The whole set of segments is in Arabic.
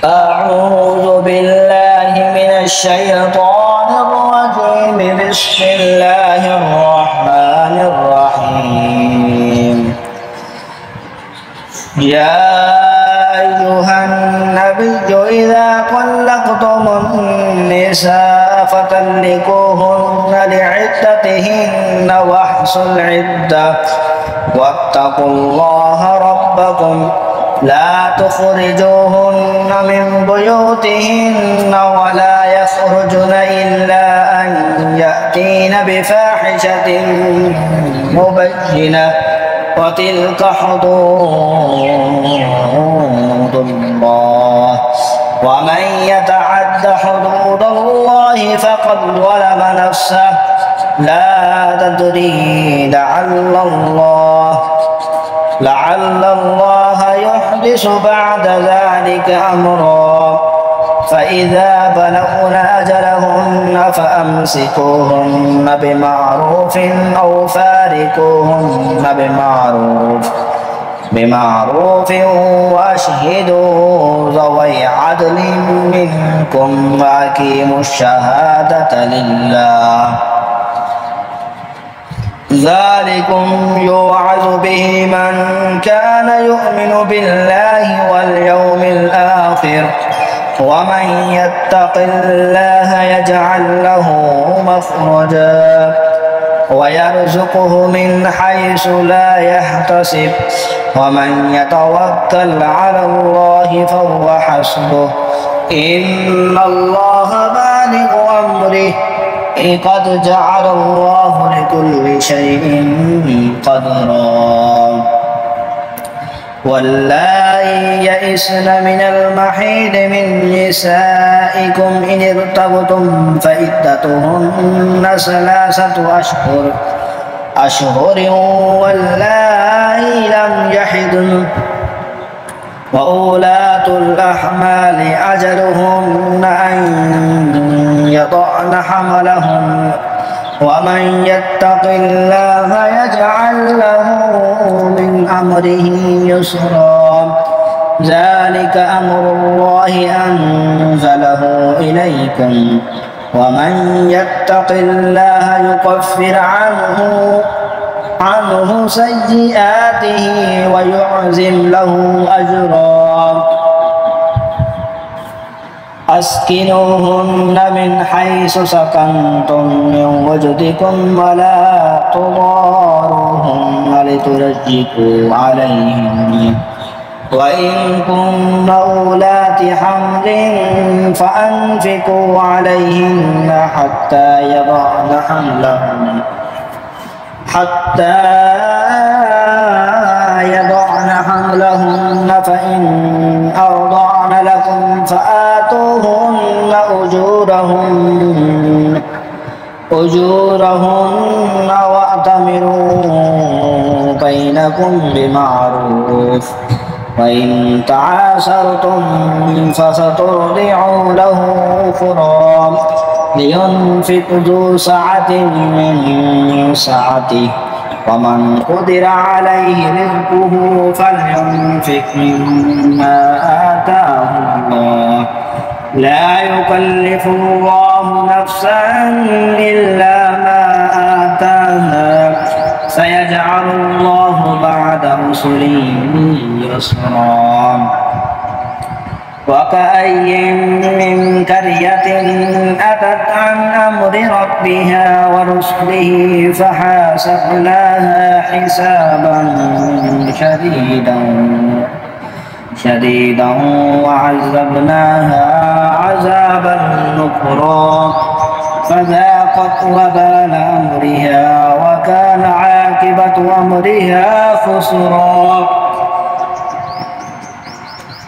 أعوذ بالله من الشيطان الرجيم. بسم الله الرحمن الرحيم. يا أيها النبي إذا طلقتم النساء فطلقوهن لعدتهن واحصوا العدة واتقوا الله ربكم لا تخرجوهن من بيوتهن ولا يخرجن إلا أن يأتين بفاحشة مبينة وتلك حدود الله ومن يتعد حدود الله فقد ظلم نفسه لا تدري لعل الله يحدث بعد ذلك أمرا فإذا بلغن أجلهن فأمسكوهن بمعروف أو فارقوهن بمعروف وأشهدوا ذوي عدل منكم وأقيموا الشهادة لله ذلكم يوعظ به من كان يؤمن بالله واليوم الآخر ومن يتق الله يجعل له مخرجا ويرزقه من حيث لا يحتسب ومن يتوكل على الله فهو حسبه إن الله بالغ أمره قد جعل الله لكل شيء قدرا واللائي يئسن من المحيض من نسائكم إن ارتبتم فعدتهن 3 أشهر واللائي لم يحضن وأولاة الأحمال أجلهن أن يضعن حملهن ومن يتق الله يجعل له من أمره يسرا ذلك أمر الله أنزله إليكم ومن يتق الله يكفر عنه سيئاته ويعظم له أجرا أسكنوهن من حيث سكنتم من وجدكم ولا تضاروهن لترجكوا عليهن وإن كن أولات حمل فأنفقوا عليهن حتى يضعن حملهن فإن أرضعن لكم فآتوهن أجورهن وأتمروا بينكم بمعروف وإن تعاسرتم فسترضع له أخرى لينفق ذو سعة من سعته ومن قدر عليه رزقه فلينفق مما آتاه الله لا يكلف الله نفسا إلا ما آتاها سيجعل الله بعد عسر يسرا وكأي من قرية أتت عن أمر ربها ورسله فحاسبناها حسابا شديدا وعذبناها عذابا نكرا فذاقت وبال أمرها وكان عاقبة أمرها خسرا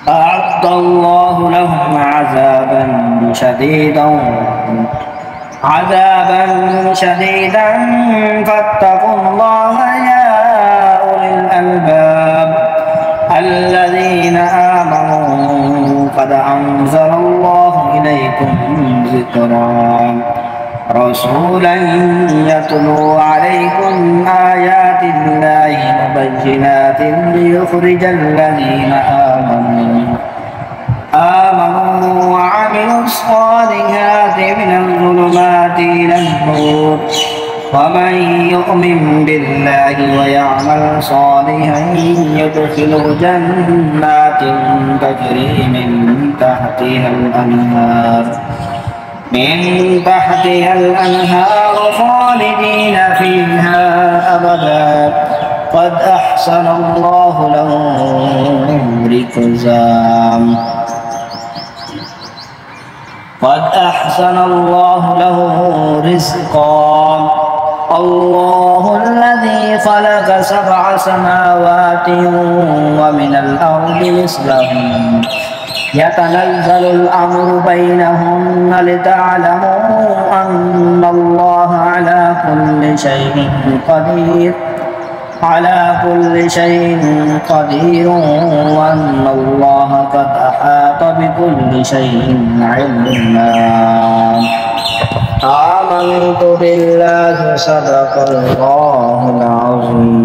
أعد الله لهم عذابا شديدا فاتقوا الله يا أولي الألباب الذين آمنوا قد أنزل الله إليكم ذكرا رسولا يتلو عليكم آيات الله مبينات ليخرج الذين آمنوا وعملوا الصالحات من الظلمات إلى النور ومن يؤمن بالله ويعمل صالحا يدخله جنات تجري من تحتها الأنهار خالدين فيها أبدا قد أحسن الله له رزقا الله الذي خلق 7 سماوات ومن الأرض مثلهن يتنزل الأمر بينهن لتعلموا أن الله على كل شيء قدير وأن الله قد أحاط بكل شيء علما. آمنت بالله صدق الله العظيم.